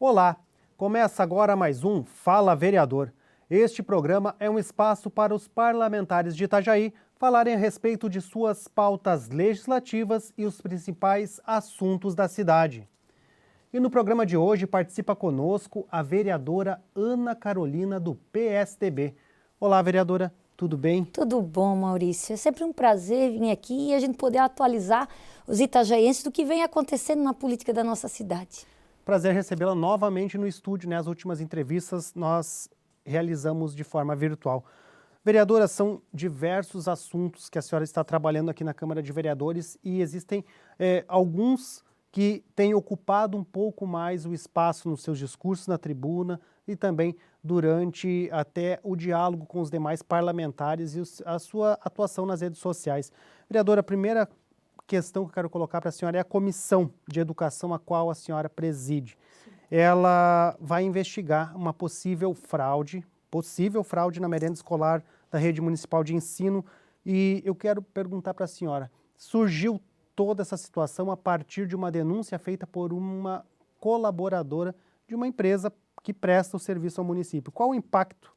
Olá, começa agora mais um Fala Vereador. Este programa é um espaço para os parlamentares de Itajaí falarem a respeito de suas pautas legislativas e os principais assuntos da cidade. E no programa de hoje participa conosco a vereadora Ana Carolina, do PSDB. Olá, vereadora, tudo bem? Tudo bom, Maurício. É sempre um prazer vir aqui e a gente poder atualizar os itajaienses do que vem acontecendo na política da nossa cidade. Prazer recebê-la novamente no estúdio, né? As últimas entrevistas nós realizamos de forma virtual. Vereadora, são diversos assuntos que a senhora está trabalhando aqui na Câmara de Vereadores e existem alguns que têm ocupado um pouco mais o espaço nos seus discursos na tribuna e também durante até o diálogo com os demais parlamentares e a sua atuação nas redes sociais. Vereadora, a primeira questão que eu quero colocar para a senhora é a comissão de educação a qual a senhora preside. Sim. Ela vai investigar uma possível fraude na merenda escolar da rede municipal de ensino e eu quero perguntar para a senhora, surgiu toda essa situação a partir de uma denúncia feita por uma colaboradora de uma empresa que presta o serviço ao município. Qual o impacto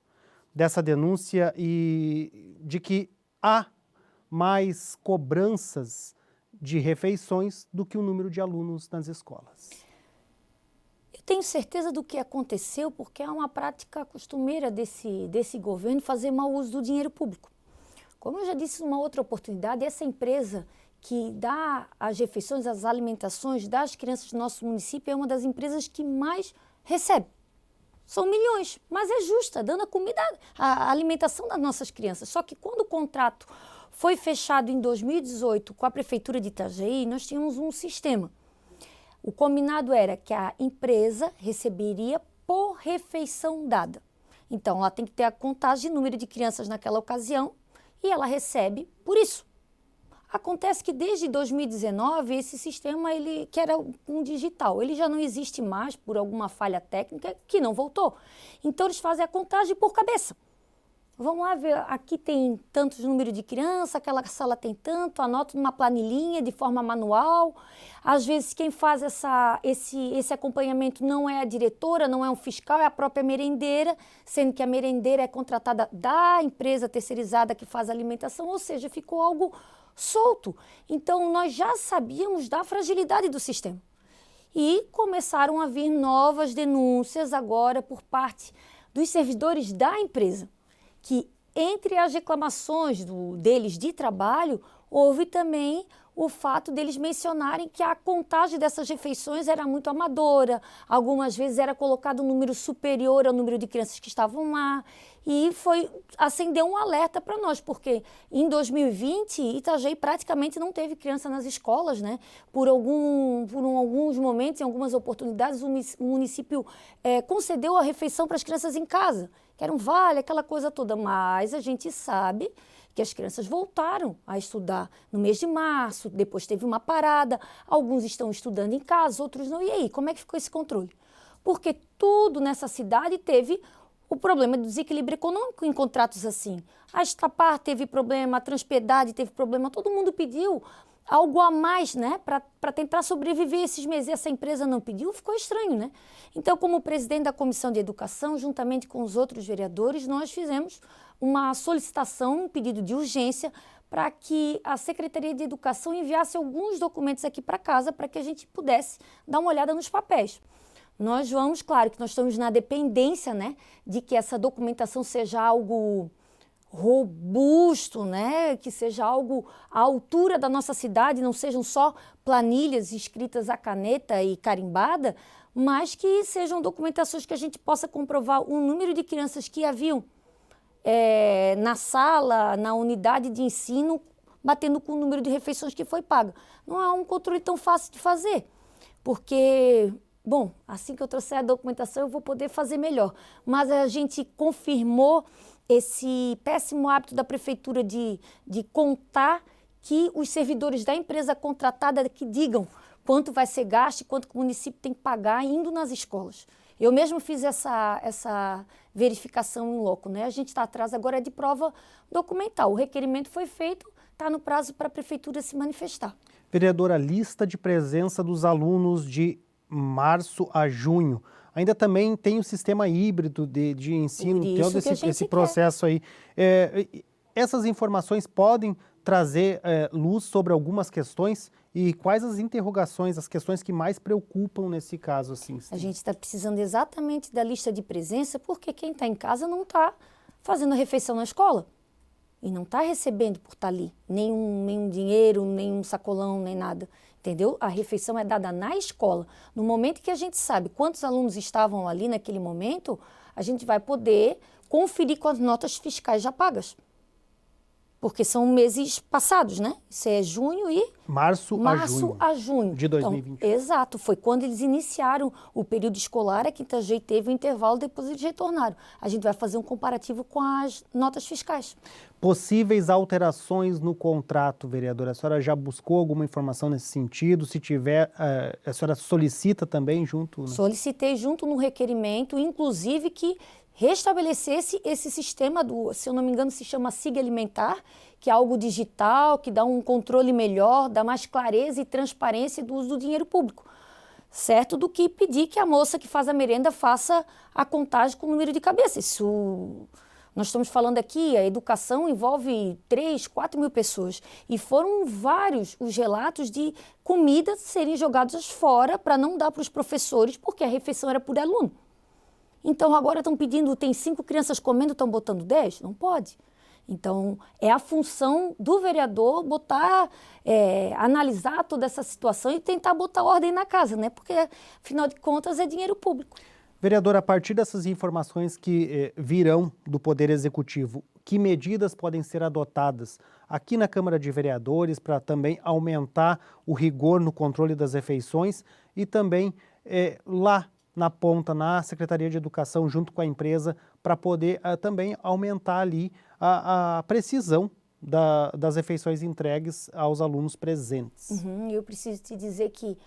dessa denúncia e de que há mais cobranças de refeições do que o número de alunos nas escolas? Eu tenho certeza do que aconteceu porque é uma prática costumeira desse governo fazer mau uso do dinheiro público. Como eu já disse numa outra oportunidade, essa empresa que dá as refeições, as alimentações das crianças do nosso município é uma das empresas que mais recebe. São milhões, mas é justa, dando a comida, a alimentação das nossas crianças. Só que quando o contrato foi fechado em 2018 com a Prefeitura de Itajaí, nós tínhamos um sistema. O combinado era que a empresa receberia por refeição dada. Então, ela tem que ter a contagem de número de crianças naquela ocasião e ela recebe por isso. Acontece que desde 2019, esse sistema, que era um digital, ele já não existe mais por alguma falha técnica que não voltou. Então, eles fazem a contagem por cabeça. Vamos lá ver, aqui tem tantos números de criança, aquela sala tem tanto, anota numa planilhinha de forma manual. Às vezes quem faz esse acompanhamento não é a diretora, não é um fiscal, é a própria merendeira, sendo que a merendeira é contratada da empresa terceirizada que faz a alimentação, ou seja, ficou algo solto. Então nós já sabíamos da fragilidade do sistema. E começaram a vir novas denúncias agora por parte dos servidores da empresa, que entre as reclamações deles de trabalho, houve também o fato deles mencionarem que a contagem dessas refeições era muito amadora, algumas vezes era colocado um número superior ao número de crianças que estavam lá, e acendeu um alerta para nós, porque em 2020 Itajaí praticamente não teve criança nas escolas, né? Por alguns momentos, em algumas oportunidades, o município concedeu a refeição para as crianças em casa, que era um vale, aquela coisa toda, mas a gente sabe que as crianças voltaram a estudar no mês de março, depois teve uma parada, alguns estão estudando em casa, outros não. E aí, como é que ficou esse controle? Porque tudo nessa cidade teve o problema do desequilíbrio econômico em contratos assim. A Estapar teve problema, a Transpiedade teve problema, todo mundo pediu algo a mais, né, para tentar sobreviver esses meses. E essa empresa não pediu, ficou estranho, né? Então, como presidente da Comissão de Educação, juntamente com os outros vereadores, nós fizemos uma solicitação, um pedido de urgência para que a Secretaria de Educação enviasse alguns documentos aqui para casa para que a gente pudesse dar uma olhada nos papéis. Nós vamos, claro, que nós estamos na dependência, né, de que essa documentação seja algo robusto, né, que seja algo à altura da nossa cidade, não sejam só planilhas escritas à caneta e carimbada, mas que sejam documentações que a gente possa comprovar o número de crianças que haviam na sala, na unidade de ensino, batendo com o número de refeições que foi paga. Não é um controle tão fácil de fazer, porque, bom, assim que eu trouxer a documentação eu vou poder fazer melhor. Mas a gente confirmou esse péssimo hábito da prefeitura de contar que os servidores da empresa contratada que digam quanto vai ser gasto e quanto que o município tem que pagar indo nas escolas. Eu mesmo fiz essa verificação em loco, né? A gente está atrás agora de prova documental. O requerimento foi feito, está no prazo para a prefeitura se manifestar. Vereadora, a lista de presença dos alunos de março a junho. ainda também tem o sistema híbrido de ensino, Por isso todo que a gente esse quer. processo aí. Essas informações podem trazer luz sobre algumas questões e quais as interrogações, as questões que mais preocupam nesse caso? Assim, A gente está precisando exatamente da lista de presença porque quem está em casa não está fazendo a refeição na escola e não está recebendo por estar ali nenhum dinheiro, nenhum sacolão, nem nada, entendeu? A refeição é dada na escola. No momento que a gente sabe quantos alunos estavam ali naquele momento, a gente vai poder conferir com as notas fiscais já pagas. Porque são meses passados, né? Isso é junho e... Março a junho de 2021. Então, exato, foi quando eles iniciaram o período escolar, a Quinta G teve um intervalo, depois eles retornaram. A gente vai fazer um comparativo com as notas fiscais. Possíveis alterações no contrato, vereadora, a senhora já buscou alguma informação nesse sentido? Se tiver, a senhora solicita também junto? Né? Solicitei junto no requerimento, inclusive que restabelecesse esse sistema se eu não me engano, se chama SIG Alimentar, que é algo digital, que dá um controle melhor, dá mais clareza e transparência do uso do dinheiro público. Certo do que pedir que a moça que faz a merenda faça a contagem com o número de cabeça. Isso, nós estamos falando aqui, a educação envolve 3, 4 mil pessoas. E foram vários os relatos de comida serem jogadas fora para não dar para os professores, porque a refeição era por aluno. Então, agora estão pedindo, tem 5 crianças comendo, estão botando 10? Não pode. Então, é a função do vereador analisar toda essa situação e tentar botar ordem na casa, né? Porque, afinal de contas, é dinheiro público. Vereadora, a partir dessas informações que virão do Poder Executivo, que medidas podem ser adotadas aqui na Câmara de Vereadores para também aumentar o rigor no controle das refeições e também lá na ponta, na Secretaria de Educação, junto com a empresa, para poder também aumentar ali a precisão das refeições entregues aos alunos presentes? Eu preciso te dizer que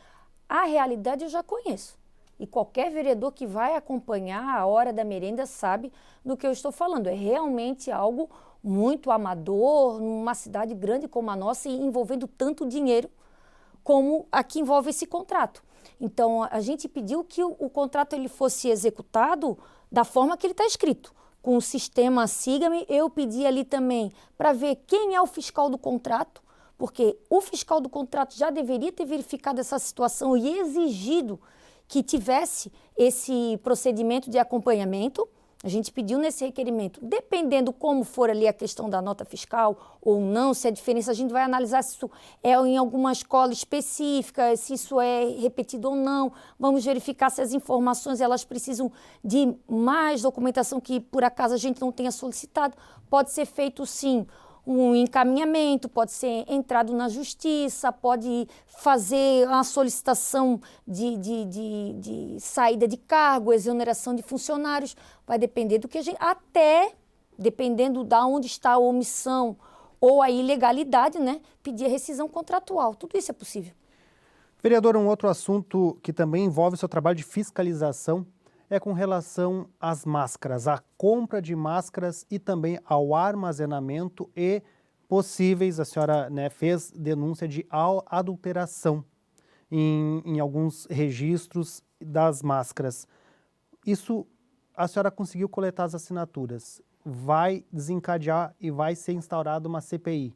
a realidade eu já conheço. E qualquer vereador que vai acompanhar a hora da merenda sabe do que eu estou falando. É realmente algo muito amador, numa cidade grande como a nossa e envolvendo tanto dinheiro como a que envolve esse contrato. Então, a gente pediu que o contrato ele fosse executado da forma que ele está escrito, com o sistema Siga-me. Eu pedi ali também para ver quem é o fiscal do contrato, porque o fiscal do contrato já deveria ter verificado essa situação e exigido que tivesse esse procedimento de acompanhamento. A gente pediu nesse requerimento, dependendo como for ali a questão da nota fiscal ou não, se a diferença, a gente vai analisar se isso é em alguma escola específica, se isso é repetido ou não. Vamos verificar se as informações elas precisam de mais documentação que por acaso a gente não tenha solicitado. Pode ser feito sim um encaminhamento, pode ser entrado na justiça, pode fazer uma solicitação de saída de cargo, exoneração de funcionários, vai depender do que a gente... Até, dependendo de onde está a omissão ou a ilegalidade, né, pedir a rescisão contratual. Tudo isso é possível. Vereador, um outro assunto que também envolve o seu trabalho de fiscalização é com relação às máscaras, à compra de máscaras e também ao armazenamento e possíveis, a senhora fez denúncia de adulteração em alguns registros das máscaras. Isso a senhora conseguiu coletar as assinaturas, vai desencadear e vai ser instaurada uma CPI.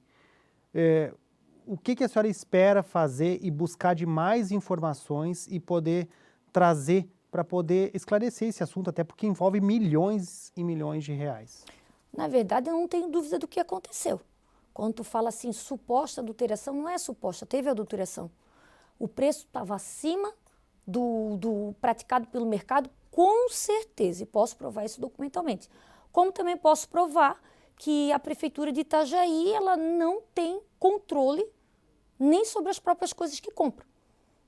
O que a senhora espera fazer e buscar de mais informações e poder trazer para poder esclarecer esse assunto, até porque envolve milhões e milhões de reais? Na verdade, eu não tenho dúvida do que aconteceu. Quando tu fala assim, suposta adulteração, não é suposta, teve adulteração. O preço estava acima do praticado pelo mercado, com certeza, e posso provar isso documentalmente. Como também posso provar que a Prefeitura de Itajaí, ela não tem controle nem sobre as próprias coisas que compra.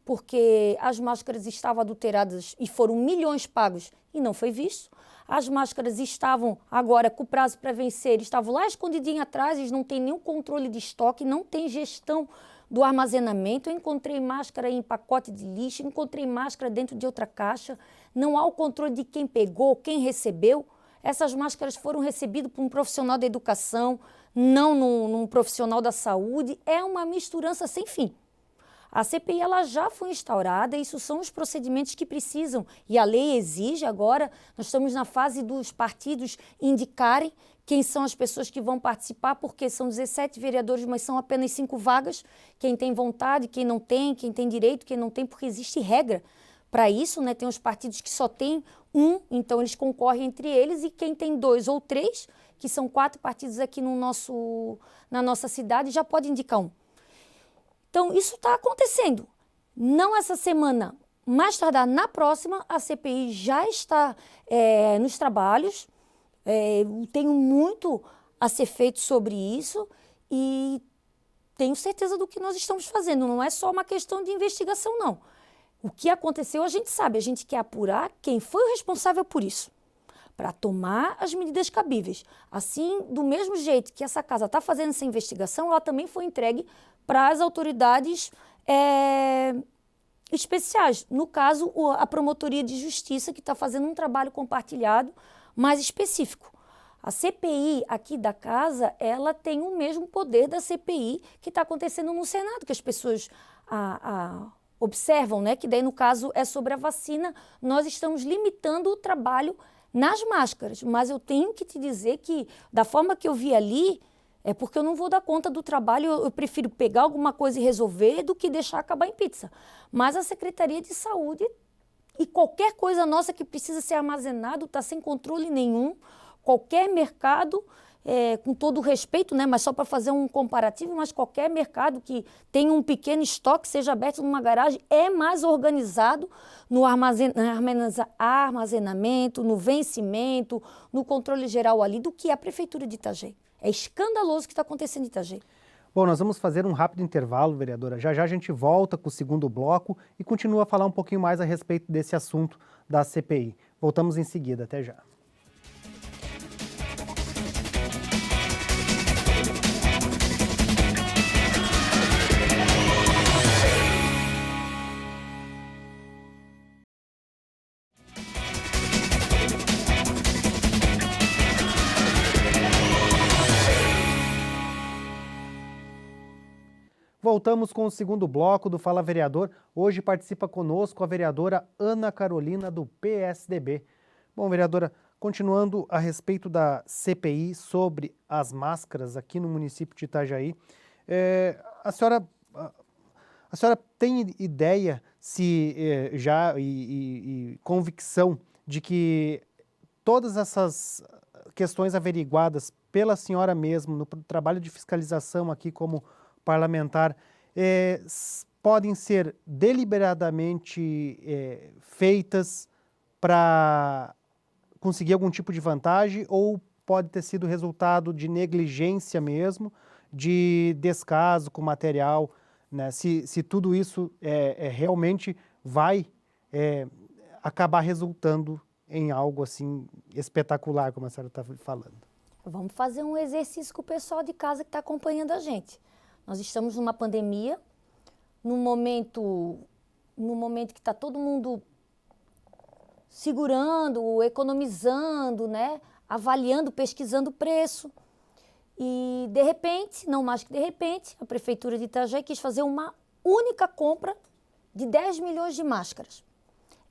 Porque as máscaras estavam adulteradas e foram milhões pagos e não foi visto. As máscaras estavam agora com o prazo para vencer, estavam lá escondidinhas atrás, eles não têm nenhum controle de estoque, não tem gestão do armazenamento. Eu encontrei máscara em pacote de lixo, encontrei máscara dentro de outra caixa, não há o controle de quem pegou, quem recebeu. Essas máscaras foram recebidas por um profissional da educação, não num profissional da saúde. É uma misturança sem fim. A CPI ela já foi instaurada, isso são os procedimentos que precisam, e a lei exige agora, nós estamos na fase dos partidos indicarem quem são as pessoas que vão participar, porque são 17 vereadores, mas são apenas 5 vagas, quem tem vontade, quem não tem, quem tem direito, quem não tem, porque existe regra para isso, né? Tem os partidos que só tem um, então eles concorrem entre eles, e quem tem 2 ou 3, que são 4 partidos aqui na nossa cidade, já pode indicar um. Então, isso está acontecendo. Não essa semana, mais tardar na próxima, a CPI já está nos trabalhos. Tenho muito a ser feito sobre isso e tenho certeza do que nós estamos fazendo. Não é só uma questão de investigação, não. O que aconteceu a gente sabe, a gente quer apurar quem foi o responsável por isso, para tomar as medidas cabíveis. Assim, do mesmo jeito que essa casa está fazendo essa investigação, ela também foi entregue para as autoridades especiais. No caso, a Promotoria de Justiça, que está fazendo um trabalho compartilhado mais específico. A CPI aqui da casa, ela tem o mesmo poder da CPI que está acontecendo no Senado, que as pessoas observam, né? Que daí, no caso, é sobre a vacina. Nós estamos limitando o trabalho nas máscaras, mas eu tenho que te dizer que, da forma que eu vi ali, é porque eu não vou dar conta do trabalho, eu prefiro pegar alguma coisa e resolver do que deixar acabar em pizza. Mas a Secretaria de Saúde e qualquer coisa nossa que precisa ser armazenado está sem controle nenhum. Qualquer mercado, com todo o respeito, né, mas só para fazer um comparativo, mas qualquer mercado que tenha um pequeno estoque, seja aberto numa garagem, é mais organizado no armazenamento, no vencimento, no controle geral ali do que a Prefeitura de Itajaí. É escandaloso o que está acontecendo em Itajaí. Bom, nós vamos fazer um rápido intervalo, vereadora. Já já a gente volta com o segundo bloco e continua a falar um pouquinho mais a respeito desse assunto da CPI. Voltamos em seguida. Até já. Voltamos com o segundo bloco do Fala Vereador. Hoje participa conosco a vereadora Ana Carolina, do PSDB. Bom, vereadora, continuando a respeito da CPI sobre as máscaras aqui no município de Itajaí, a senhora tem ideia e convicção de que todas essas questões averiguadas pela senhora mesmo no trabalho de fiscalização aqui como parlamentar, podem ser deliberadamente feitas para conseguir algum tipo de vantagem, ou pode ter sido resultado de negligência mesmo, de descaso com material, né? Se tudo isso realmente vai acabar resultando em algo assim espetacular, como a senhora está falando. Vamos fazer um exercício com o pessoal de casa que está acompanhando a gente. Nós estamos numa pandemia, no momento que está todo mundo segurando, economizando, né? Avaliando, pesquisando o preço. E, de repente, não mais que de repente, a Prefeitura de Itajaí quis fazer uma única compra de 10 milhões de máscaras.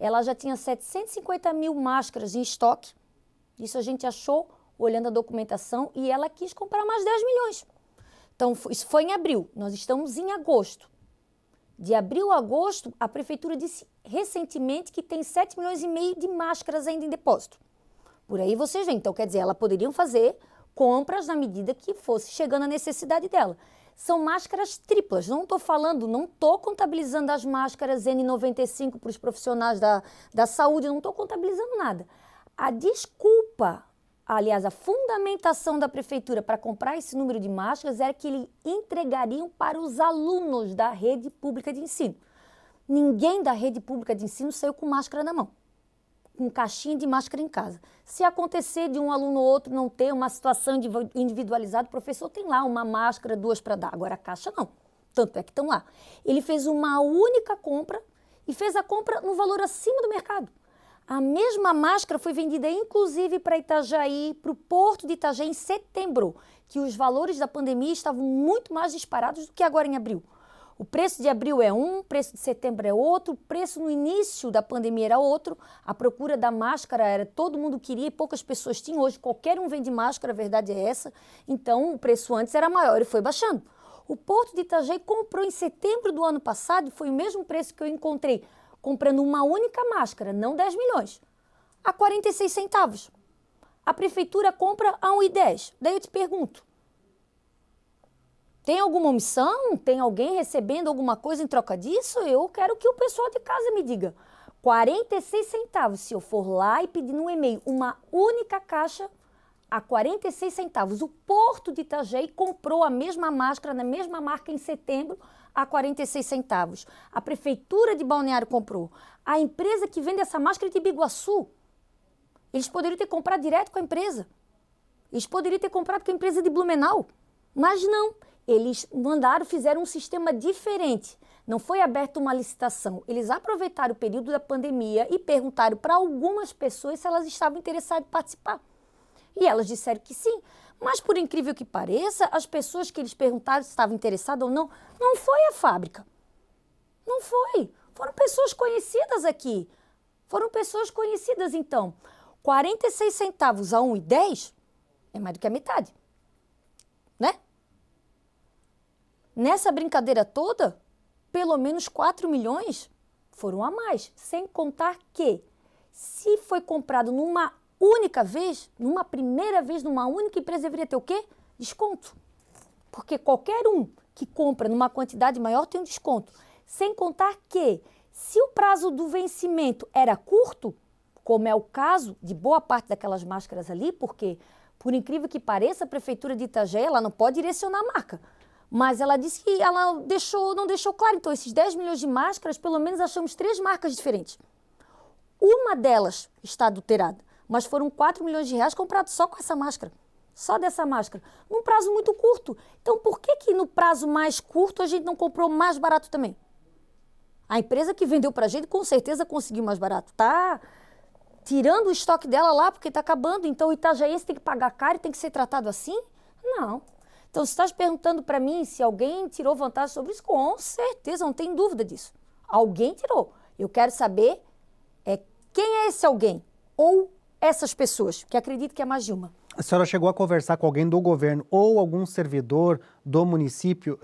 Ela já tinha 750 mil máscaras em estoque, isso a gente achou olhando a documentação, e ela quis comprar mais 10 milhões. Então, isso foi em abril, nós estamos em agosto. De abril a agosto, a Prefeitura disse recentemente que tem 7 milhões e meio de máscaras ainda em depósito. Por aí vocês veem, então quer dizer, ela poderiam fazer compras na medida que fosse chegando a necessidade dela. São máscaras triplas, não estou contabilizando as máscaras N95 para os profissionais da saúde, não estou contabilizando nada. A desculpa, aliás, a fundamentação da Prefeitura para comprar esse número de máscaras era que eles entregariam para os alunos da rede pública de ensino. Ninguém da rede pública de ensino saiu com máscara na mão, com caixinha de máscara em casa. Se acontecer de um aluno ou outro não ter uma situação individualizada, o professor tem lá uma máscara, 2 para dar. Agora a caixa não, tanto é que estão lá. Ele fez uma única compra e fez a compra no valor acima do mercado. A mesma máscara foi vendida inclusive para Itajaí, para o Porto de Itajaí em setembro, que os valores da pandemia estavam muito mais disparados do que agora em abril. O preço de abril é um, o preço de setembro é outro, o preço no início da pandemia era outro, a procura da máscara era, todo mundo queria e poucas pessoas tinham, hoje qualquer um vende máscara, a verdade é essa, então o preço antes era maior e foi baixando. O Porto de Itajaí comprou em setembro do ano passado, e foi o mesmo preço que eu encontrei comprando uma única máscara, não 10 milhões, a 46 centavos. A prefeitura compra a 1,10. Daí eu te pergunto, tem alguma omissão? Tem alguém recebendo alguma coisa em troca disso? Eu quero que o pessoal de casa me diga. 46 centavos, se eu for lá e pedir no e-mail uma única caixa, a 46 centavos. O Porto de Itajaí comprou a mesma máscara, na mesma marca em setembro, a 46 centavos. A prefeitura de Balneário comprou. A empresa que vende essa máscara é de Biguaçu. Eles poderiam ter comprado direto com a empresa. Eles poderiam ter comprado com a empresa de Blumenau. Mas não. Eles fizeram um sistema diferente. Não foi aberta uma licitação. Eles aproveitaram o período da pandemia e perguntaram para algumas pessoas se elas estavam interessadas em participar. E elas disseram que sim. Mas, por incrível que pareça, as pessoas que eles perguntaram se estavam interessadas ou não, não foi a fábrica. Não foi. Foram pessoas conhecidas aqui. Foram pessoas conhecidas, então. 46 centavos a 1,10 é mais do que a metade. Né? Nessa brincadeira toda, pelo menos 4 milhões foram a mais. Sem contar que, se foi comprado numa única vez, numa primeira vez, numa única empresa, deveria ter o quê? Desconto. Porque qualquer um que compra numa quantidade maior tem um desconto. Sem contar que, se o prazo do vencimento era curto, como é o caso de boa parte daquelas máscaras ali, porque, por incrível que pareça, a Prefeitura de Itajaí, ela não pode direcionar a marca. Mas ela disse que ela não deixou claro. Então, esses 10 milhões de máscaras, pelo menos achamos 3 marcas diferentes. Uma delas está adulterada, mas foram 4 milhões de reais comprados só com essa máscara. Só dessa máscara. Num prazo muito curto. Então, por que no prazo mais curto a gente não comprou mais barato também? A empresa que vendeu pra gente com certeza conseguiu mais barato. Tá tirando o estoque dela lá porque tá acabando. Então, o itajaense tem que pagar caro e tem que ser tratado assim? Não. Então, se estás perguntando para mim se alguém tirou vantagem sobre isso, com certeza, não tem dúvida disso. Alguém tirou. Eu quero saber quem é esse alguém ou essas pessoas, que acredito que é mais de uma. A senhora chegou a conversar com alguém do governo ou algum servidor do município,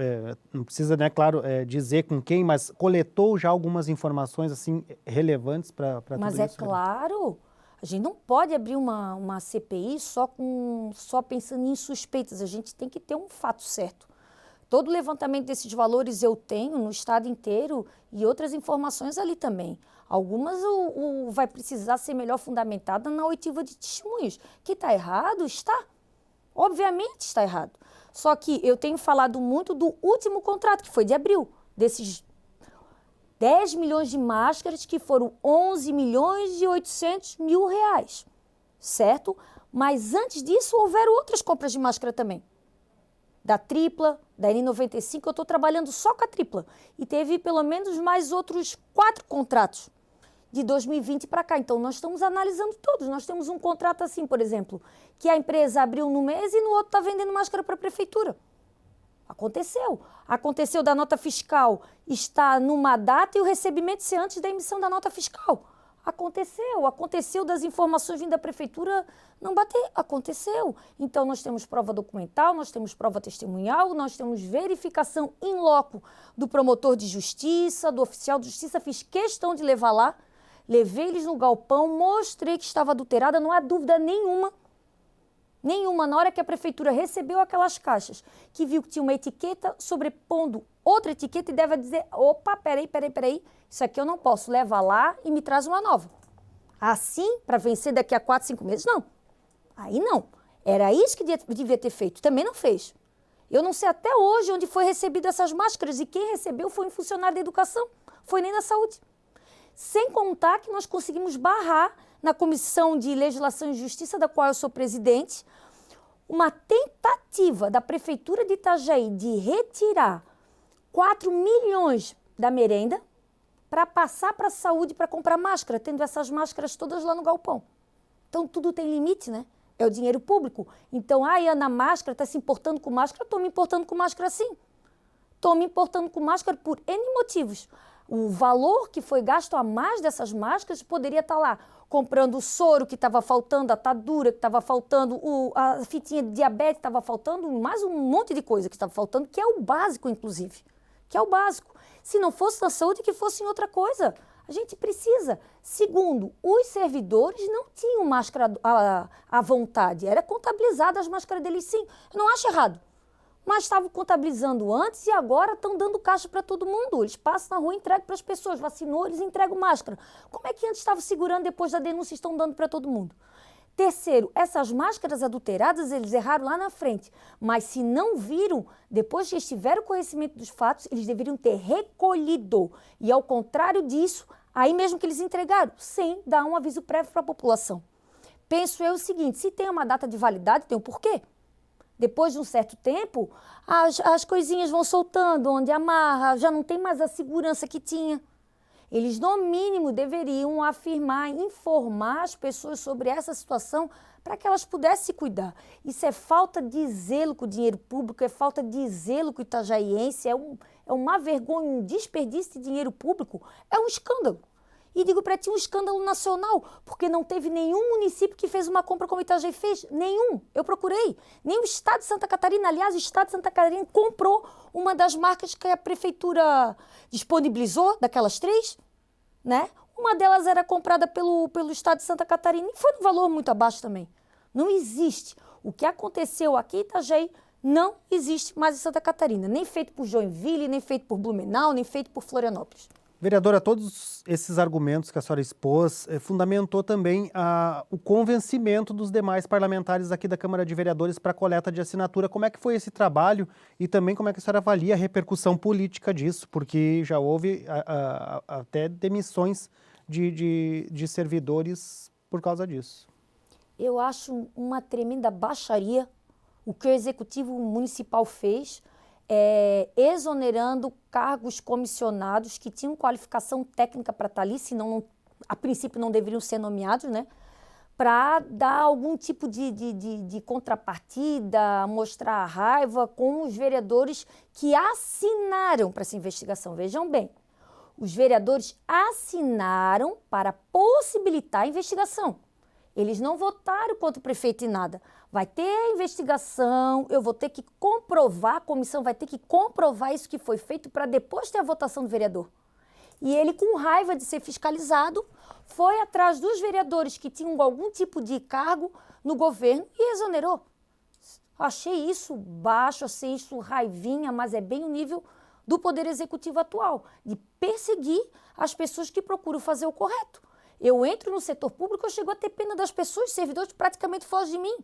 não precisa, né, claro, dizer com quem, mas coletou já algumas informações assim relevantes para tudo isso? Mas é claro, a gente não pode abrir uma CPI só pensando em suspeitas, a gente tem que ter um fato certo. Todo o levantamento desses valores eu tenho no estado inteiro e outras informações ali também. Algumas vai precisar ser melhor fundamentada na oitiva de testemunhos. Que está errado? Está. Obviamente está errado. Só que eu tenho falado muito do último contrato, que foi de abril, desses 10 milhões de máscaras, que foram 11 milhões e 800 mil reais, certo? Mas antes disso, houveram outras compras de máscara também. Da tripla, da N95, eu estou trabalhando só com a tripla. E teve pelo menos mais outros 4 contratos de 2020 para cá. Então, nós estamos analisando todos. Nós temos um contrato assim, por exemplo, que a empresa abriu num mês e no outro está vendendo máscara para a prefeitura. Aconteceu. Aconteceu da nota fiscal estar numa data e o recebimento ser antes da emissão da nota fiscal. Aconteceu. Aconteceu das informações vindo da prefeitura não bater. Aconteceu. Então, nós temos prova documental, nós temos prova testemunhal, nós temos verificação in loco do promotor de justiça, do oficial de justiça. Fiz questão de levar lá. Levei eles no galpão, mostrei que estava adulterada, não há dúvida nenhuma. Nenhuma. Na hora que a prefeitura recebeu aquelas caixas, que viu que tinha uma etiqueta sobrepondo outra etiqueta e deve dizer, opa, peraí, isso aqui eu não posso, leva lá e me traz uma nova. Assim, para vencer daqui a 4, 5 meses, não. Aí não. Era isso que devia ter feito, também não fez. Eu não sei até hoje onde foi recebida essas máscaras e quem recebeu foi um funcionário da educação, foi nem da saúde. Sem contar que nós conseguimos barrar na Comissão de Legislação e Justiça, da qual eu sou presidente, uma tentativa da Prefeitura de Itajaí de retirar 4 milhões da merenda para passar para a saúde para comprar máscara, tendo essas máscaras todas lá no galpão. Então, tudo tem limite, né? É o dinheiro público. Então, a Ana Máscara está se importando com máscara, eu estou me importando com máscara sim. Estou me importando com máscara por N motivos. O valor que foi gasto a mais dessas máscaras poderia estar lá comprando o soro que estava faltando, a atadura que estava faltando, a fitinha de diabetes que estava faltando, mais um monte de coisa que estava faltando, que é o básico, inclusive. Que é o básico. Se não fosse na saúde, que fosse em outra coisa. A gente precisa. Segundo, os servidores não tinham máscara à vontade. Era contabilizada as máscaras deles, sim. Eu não acho errado. Mas estavam contabilizando antes e agora estão dando caixa para todo mundo. Eles passam na rua e entregam para as pessoas. Vacinou, eles entregam máscara. Como é que antes estavam segurando, depois da denúncia estão dando para todo mundo? Terceiro, essas máscaras adulteradas, eles erraram lá na frente. Mas se não viram, depois que eles tiveram conhecimento dos fatos, eles deveriam ter recolhido. E ao contrário disso, aí mesmo que eles entregaram, sem dar um aviso prévio para a população. Penso eu o seguinte, se tem uma data de validade, tem um porquê. Depois de um certo tempo, as coisinhas vão soltando, onde amarra, já não tem mais a segurança que tinha. Eles, no mínimo, deveriam afirmar, informar as pessoas sobre essa situação para que elas pudessem se cuidar. Isso é falta de zelo com o dinheiro público, é falta de zelo com o itajaiense, é uma vergonha, um desperdício de dinheiro público, é um escândalo. E digo para ti, um escândalo nacional, porque não teve nenhum município que fez uma compra como o Itajaí fez. Nenhum. Eu procurei. Nem o estado de Santa Catarina. Aliás, o estado de Santa Catarina comprou uma das marcas que a prefeitura disponibilizou, daquelas 3, né? Uma delas era comprada pelo estado de Santa Catarina e foi num valor muito abaixo também. Não existe. O que aconteceu aqui em Itajaí não existe mais em Santa Catarina. Nem feito por Joinville, nem feito por Blumenau, nem feito por Florianópolis. Vereadora, todos esses argumentos que a senhora expôs fundamentou também o convencimento dos demais parlamentares aqui da Câmara de Vereadores para a coleta de assinatura. Como é que foi esse trabalho e também como é que a senhora avalia a repercussão política disso? Porque já houve até demissões de servidores por causa disso. Eu acho uma tremenda baixaria o que o Executivo Municipal fez, exonerando cargos comissionados que tinham qualificação técnica para estar ali, senão, a princípio, não deveriam ser nomeados, né? Para dar algum tipo de contrapartida, mostrar a raiva com os vereadores que assinaram para essa investigação. Vejam bem, os vereadores assinaram para possibilitar a investigação. Eles não votaram contra o prefeito em nada. Vai ter investigação, eu vou ter que comprovar, a comissão vai ter que comprovar isso que foi feito para depois ter a votação do vereador. E ele, com raiva de ser fiscalizado, foi atrás dos vereadores que tinham algum tipo de cargo no governo e exonerou. Achei isso baixo, achei isso raivinha, mas é bem o nível do Poder Executivo atual, de perseguir as pessoas que procuram fazer o correto. Eu entro no setor público, eu chego a ter pena das pessoas, os servidores praticamente fogem de mim.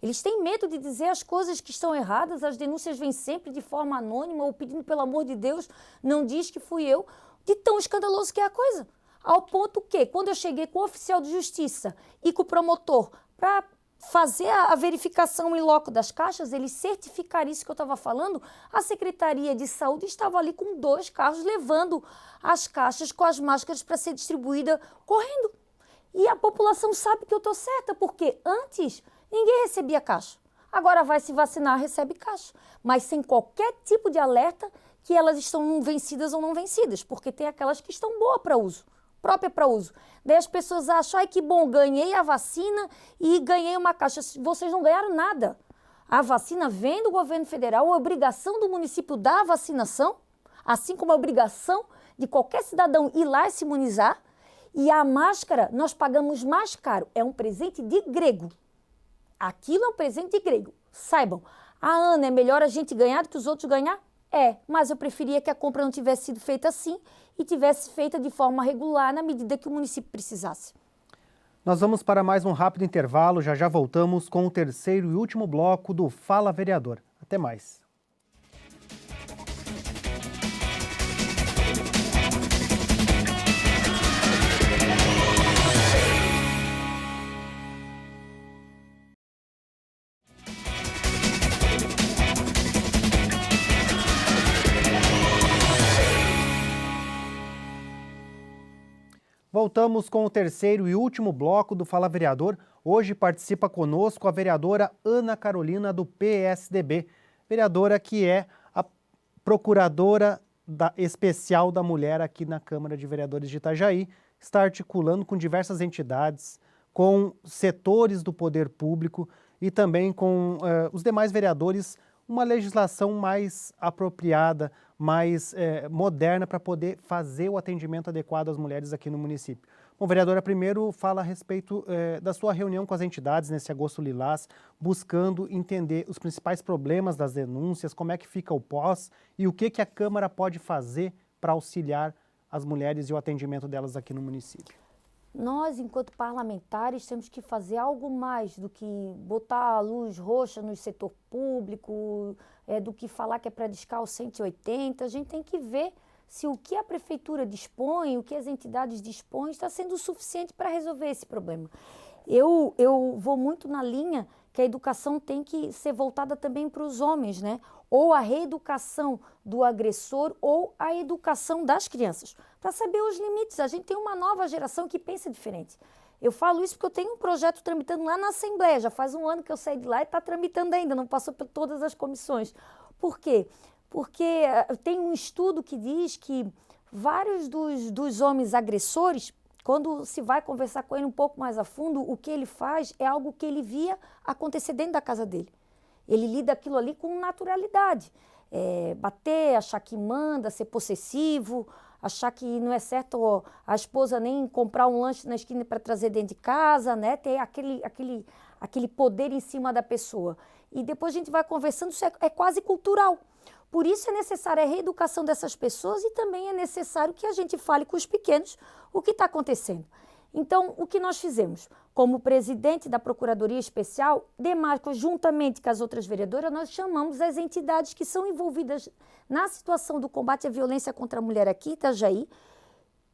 Eles têm medo de dizer as coisas que estão erradas, as denúncias vêm sempre de forma anônima ou pedindo pelo amor de Deus, não diz que fui eu, de tão escandaloso que é a coisa. Ao ponto que, quando eu cheguei com o oficial de justiça e com o promotor para fazer a verificação em loco das caixas, eles certificaram isso que eu estava falando, a Secretaria de Saúde estava ali com 2 carros levando as caixas com as máscaras para ser distribuída correndo. E a população sabe que eu estou certa, porque antes ninguém recebia caixa. Agora vai se vacinar, recebe caixa. Mas sem qualquer tipo de alerta que elas estão vencidas ou não vencidas, porque tem aquelas que estão boas para uso, própria para uso. Daí as pessoas acham, ai que bom, ganhei a vacina e ganhei uma caixa. Vocês não ganharam nada. A vacina vem do governo federal, a obrigação do município dar a vacinação, assim como a obrigação de qualquer cidadão ir lá e se imunizar. E a máscara nós pagamos mais caro, é um presente de grego. Aquilo é um presente de grego. Saibam, Ana, é melhor a gente ganhar do que os outros ganhar? É, mas eu preferia que a compra não tivesse sido feita assim e tivesse feita de forma regular na medida que o município precisasse. Nós vamos para mais um rápido intervalo, já já voltamos com o terceiro e último bloco do Fala Vereador. Até mais. Voltamos com o terceiro e último bloco do Fala Vereador. Hoje participa conosco a vereadora Ana Carolina, do PSDB. Vereadora que é a procuradora especial da mulher aqui na Câmara de Vereadores de Itajaí, está articulando com diversas entidades, com setores do poder público e também com os demais vereadores, uma legislação mais apropriada, mais moderna para poder fazer o atendimento adequado às mulheres aqui no município. Bom, vereadora, primeiro fala a respeito da sua reunião com as entidades nesse agosto lilás, buscando entender os principais problemas das denúncias, como é que fica o pós e o que a Câmara pode fazer para auxiliar as mulheres e o atendimento delas aqui no município. Nós, enquanto parlamentares, temos que fazer algo mais do que botar a luz roxa no setor público, do que falar que é para discar o 180. A gente tem que ver se o que a prefeitura dispõe, o que as entidades dispõem, está sendo suficiente para resolver esse problema. Eu vou muito na linha que a educação tem que ser voltada também para os homens, né? Ou a reeducação do agressor ou a educação das crianças, para saber os limites. A gente tem uma nova geração que pensa diferente. Eu falo isso porque eu tenho um projeto tramitando lá na Assembleia, já faz um ano que eu saí de lá e está tramitando ainda, não passou por todas as comissões. Por quê? Porque tem um estudo que diz que vários dos homens agressores, quando se vai conversar com ele um pouco mais a fundo, o que ele faz é algo que ele via acontecer dentro da casa dele. Ele lida aquilo ali com naturalidade. Bater, achar que manda, ser possessivo, achar que não é certo a esposa nem comprar um lanche na esquina para trazer dentro de casa, né? Ter aquele poder em cima da pessoa. E depois a gente vai conversando, isso é quase cultural. Por isso é necessária a reeducação dessas pessoas e também é necessário que a gente fale com os pequenos o que está acontecendo. Então, o que nós fizemos? Como presidente da Procuradoria Especial, Demarco, juntamente com as outras vereadoras, nós chamamos as entidades que são envolvidas na situação do combate à violência contra a mulher aqui em Itajaí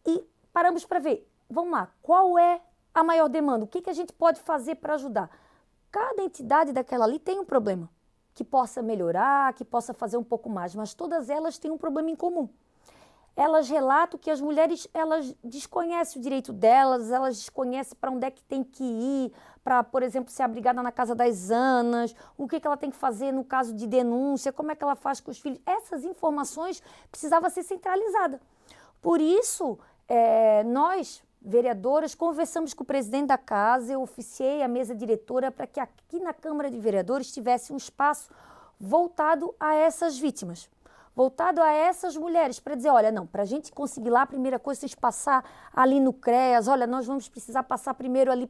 e paramos para ver, vamos lá, qual é a maior demanda? O que a gente pode fazer para ajudar? Cada entidade daquela ali tem um problema que possa melhorar, que possa fazer um pouco mais, mas todas elas têm um problema em comum. Elas relatam que as mulheres, elas desconhecem o direito delas, elas desconhecem para onde é que tem que ir, para, por exemplo, ser abrigada na casa das Anas, o que ela tem que fazer no caso de denúncia, como é que ela faz com os filhos. Essas informações precisavam ser centralizadas. Por isso, nós, vereadoras, conversamos com o presidente da casa, eu oficiei a mesa diretora para que aqui na Câmara de Vereadores tivesse um espaço voltado a essas vítimas. Voltado a essas mulheres, para dizer, olha, não, para a gente conseguir lá, a primeira coisa, vocês passar ali no CREAS, olha, nós vamos precisar passar primeiro ali,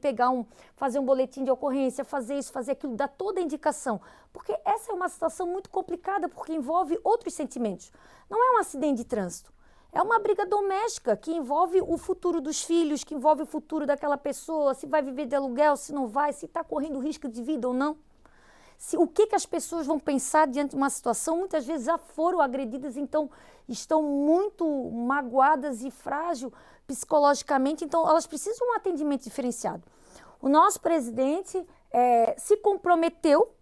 fazer um boletim de ocorrência, fazer isso, fazer aquilo, dar toda a indicação. Porque essa é uma situação muito complicada, porque envolve outros sentimentos. Não é um acidente de trânsito, é uma briga doméstica que envolve o futuro dos filhos, que envolve o futuro daquela pessoa, se vai viver de aluguel, se não vai, se está correndo risco de vida ou não. O que as pessoas vão pensar diante de uma situação, muitas vezes já foram agredidas, então estão muito magoadas e frágeis psicologicamente, então elas precisam de um atendimento diferenciado. O nosso presidente se comprometeu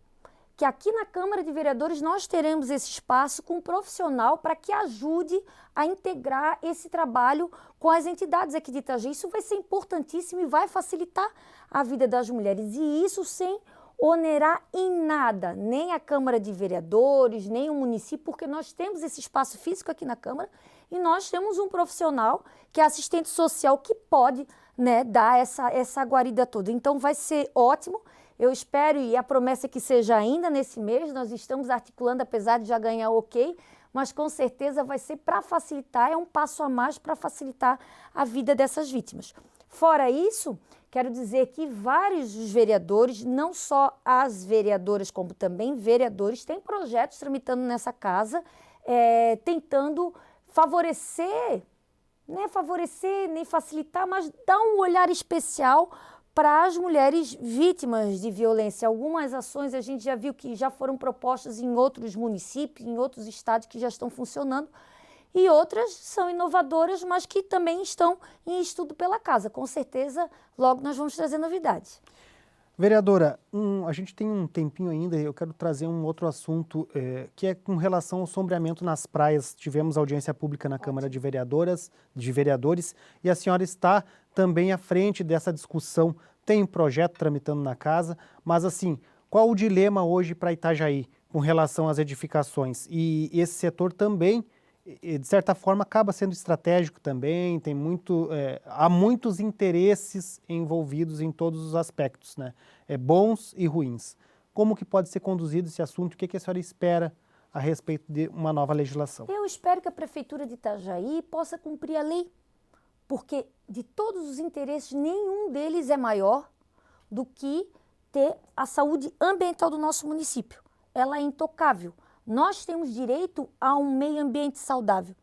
que aqui na Câmara de Vereadores nós teremos esse espaço com um profissional para que ajude a integrar esse trabalho com as entidades aqui de Itajaí. Isso vai ser importantíssimo e vai facilitar a vida das mulheres, e isso sem onerar em nada, nem a Câmara de Vereadores, nem o município, porque nós temos esse espaço físico aqui na Câmara e nós temos um profissional que é assistente social que pode, né, dar essa guarida toda. Então vai ser ótimo, eu espero, e a promessa é que seja ainda nesse mês, nós estamos articulando, apesar de já ganhar ok, mas com certeza vai ser para facilitar, é um passo a mais para facilitar a vida dessas vítimas. Fora isso, quero dizer que vários dos vereadores, não só as vereadoras, como também vereadores, têm projetos tramitando nessa casa, tentando favorecer, nem facilitar, mas dar um olhar especial para as mulheres vítimas de violência. Algumas ações a gente já viu que já foram propostas em outros municípios, em outros estados que já estão funcionando, e outras são inovadoras, mas que também estão em estudo pela casa. Com certeza, logo nós vamos trazer novidades. Vereadora, a gente tem um tempinho ainda, eu quero trazer um outro assunto, que é com relação ao sombreamento nas praias. Tivemos audiência pública na Câmara de Vereadores, e a senhora está também à frente dessa discussão. Tem um projeto tramitando na casa, mas assim, qual o dilema hoje para Itajaí? com relação às edificações. E esse setor também, de certa forma, acaba sendo estratégico também, há muitos interesses envolvidos em todos os aspectos, né? Bons e ruins. Como que pode ser conduzido esse assunto? O que a senhora espera a respeito de uma nova legislação? Eu espero que a Prefeitura de Itajaí possa cumprir a lei, porque de todos os interesses, nenhum deles é maior do que ter a saúde ambiental do nosso município. Ela é intocável. Nós temos direito a um meio ambiente saudável.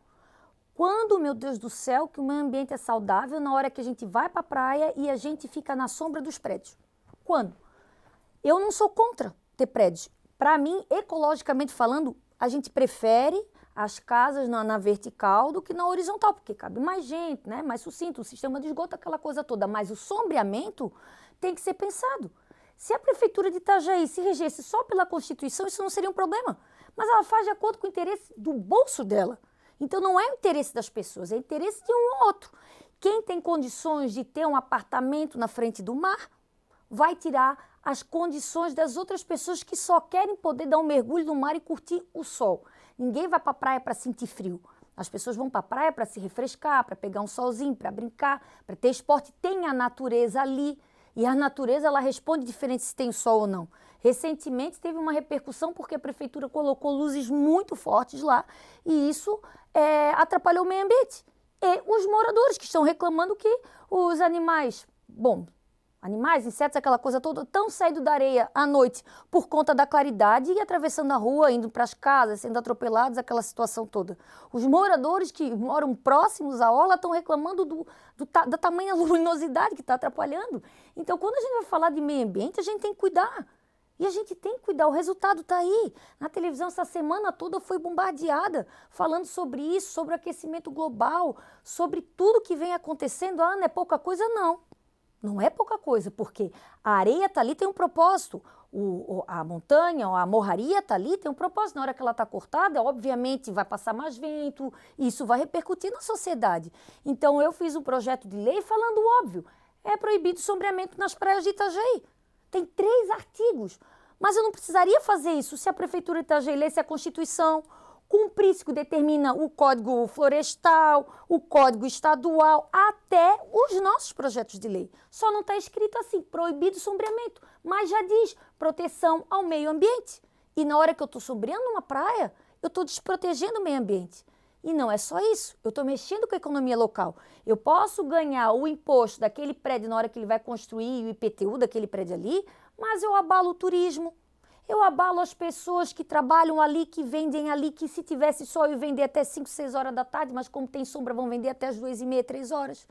Quando, meu Deus do céu, que o meio ambiente é saudável na hora que a gente vai para a praia e a gente fica na sombra dos prédios? Quando? Eu não sou contra ter prédios. Para mim, ecologicamente falando, a gente prefere as casas na vertical do que na horizontal, porque cabe mais gente, né? Mais sucinto, o sistema de esgoto, aquela coisa toda. Mas o sombreamento tem que ser pensado. Se a Prefeitura de Itajaí se regesse só pela Constituição, isso não seria um problema. Mas ela faz de acordo com o interesse do bolso dela. Então não é o interesse das pessoas, é o interesse de um ou outro. Quem tem condições de ter um apartamento na frente do mar, vai tirar as condições das outras pessoas que só querem poder dar um mergulho no mar e curtir o sol. Ninguém vai para a praia para sentir frio. As pessoas vão para a praia para se refrescar, para pegar um solzinho, para brincar, para ter esporte. Tem a natureza ali. E a natureza, ela responde diferente se tem sol ou não. Recentemente teve uma repercussão porque a prefeitura colocou luzes muito fortes lá e isso atrapalhou o meio ambiente. E os moradores que estão reclamando que os animais, insetos, aquela coisa toda, estão saindo da areia à noite por conta da claridade e atravessando a rua, indo para as casas, sendo atropelados, aquela situação toda. Os moradores que moram próximos à orla estão reclamando da tamanha luminosidade que está atrapalhando. Então, quando a gente vai falar de meio ambiente, a gente tem que cuidar. E a gente tem que cuidar, o resultado está aí. Na televisão, essa semana toda foi bombardeada, falando sobre isso, sobre o aquecimento global, sobre tudo que vem acontecendo. Ah, não é pouca coisa, não. Não é pouca coisa, porque a areia está ali, tem um propósito. A montanha, a morraria está ali, tem um propósito. Na hora que ela está cortada, obviamente vai passar mais vento, e isso vai repercutir na sociedade. Então, eu fiz um projeto de lei falando óbvio. É proibido o sombreamento nas praias de Itajaí. Tem 3 artigos. Mas eu não precisaria fazer isso se a Prefeitura de Itajaí lesse a Constituição, cumprisse o que determina o Código Florestal, o Código Estadual, até os nossos projetos de lei. Só não está escrito assim, proibido o sombreamento, mas já diz proteção ao meio ambiente. E na hora que eu estou sombreando uma praia, eu estou desprotegendo o meio ambiente. E não é só isso, eu estou mexendo com a economia local. Eu posso ganhar o imposto daquele prédio na hora que ele vai construir, o IPTU daquele prédio ali, mas eu abalo o turismo. Eu abalo as pessoas que trabalham ali, que vendem ali, que se tivesse sol eu vender até 5, 6 horas da tarde, mas como tem sombra vão vender até as 2h30, 3 horas.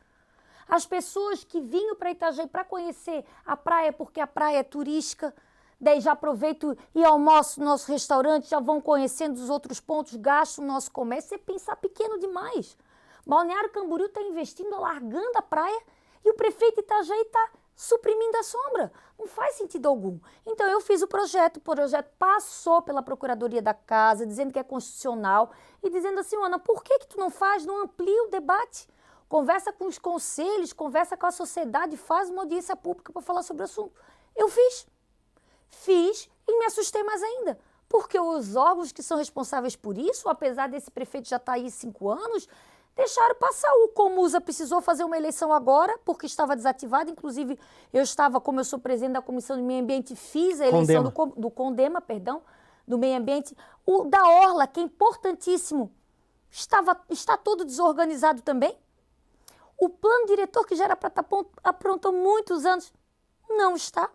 As pessoas que vinham para Itajaí para conhecer a praia, porque a praia é turística, daí já aproveito e almoço no nosso restaurante, já vão conhecendo os outros pontos, gastam o nosso comércio, é pensar pequeno demais. Balneário Camboriú está investindo, alargando a praia e o prefeito de Itajaí está suprimindo a sombra. Não faz sentido algum. Então eu fiz o projeto passou pela Procuradoria da Casa, dizendo que é constitucional e dizendo assim, Ana, por que tu não faz, não amplia o debate? Conversa com os conselhos, conversa com a sociedade, faz uma audiência pública para falar sobre o assunto. Eu fiz e me assustei mais ainda, porque os órgãos que são responsáveis por isso, apesar desse prefeito já estar aí 5 anos, deixaram passar. O Comusa precisou fazer uma eleição agora, porque estava desativado. Inclusive, como eu sou presidente da Comissão de Meio Ambiente, fiz a eleição do Condema, do Meio Ambiente. O da Orla, que é importantíssimo, está todo desorganizado também. O plano diretor, que já era para estar pronto há muitos anos, não está.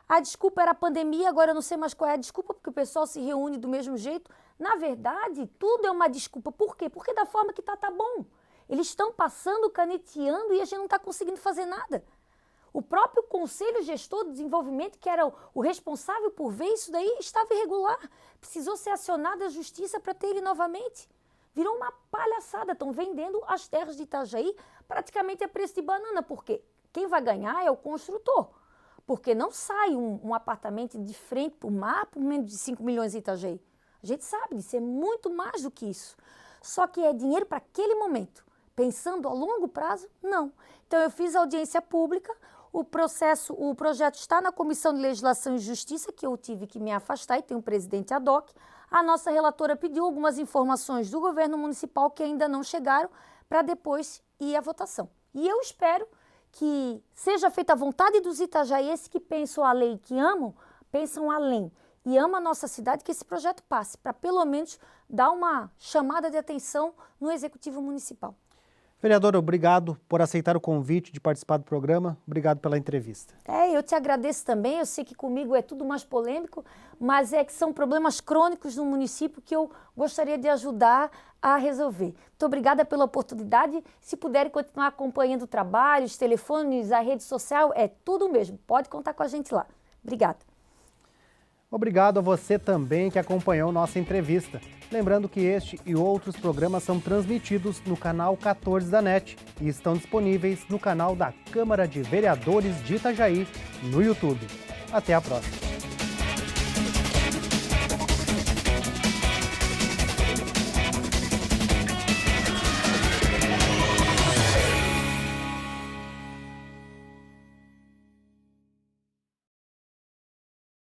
A desculpa era a pandemia, agora eu não sei mais qual é a desculpa, porque o pessoal se reúne do mesmo jeito. Na verdade, tudo é uma desculpa. Por quê? Porque da forma que tá bom. Eles estão passando, caneteando e a gente não está conseguindo fazer nada. O próprio Conselho Gestor do Desenvolvimento, que era o responsável por ver isso daí, estava irregular. Precisou ser acionada a justiça para ter ele novamente. Virou uma palhaçada. Estão vendendo as terras de Itajaí praticamente a preço de banana, porque quem vai ganhar é o construtor. Porque não sai um apartamento de frente para o mar por menos de 5 milhões em Itajaí. A gente sabe disso, é muito mais do que isso. Só que é dinheiro para aquele momento. Pensando a longo prazo, não. Então eu fiz audiência pública, O projeto está na Comissão de Legislação e Justiça, que eu tive que me afastar e tem um presidente ad hoc. A nossa relatora pediu algumas informações do governo municipal que ainda não chegaram para depois ir à votação. E eu espero que seja feita a vontade dos itajaienses que pensam a lei, que amam, pensam além e amam a nossa cidade, que esse projeto passe, para pelo menos dar uma chamada de atenção no Executivo Municipal. Vereadora, obrigado por aceitar o convite de participar do programa. Obrigado pela entrevista. Eu te agradeço também. Eu sei que comigo é tudo mais polêmico, mas é que são problemas crônicos no município que eu gostaria de ajudar a resolver. Muito obrigada pela oportunidade. Se puderem continuar acompanhando o trabalho, os telefones, a rede social, é tudo mesmo. Pode contar com a gente lá. Obrigada. Obrigado a você também que acompanhou nossa entrevista. Lembrando que este e outros programas são transmitidos no canal 14 da NET e estão disponíveis no canal da Câmara de Vereadores de Itajaí no YouTube. Até a próxima.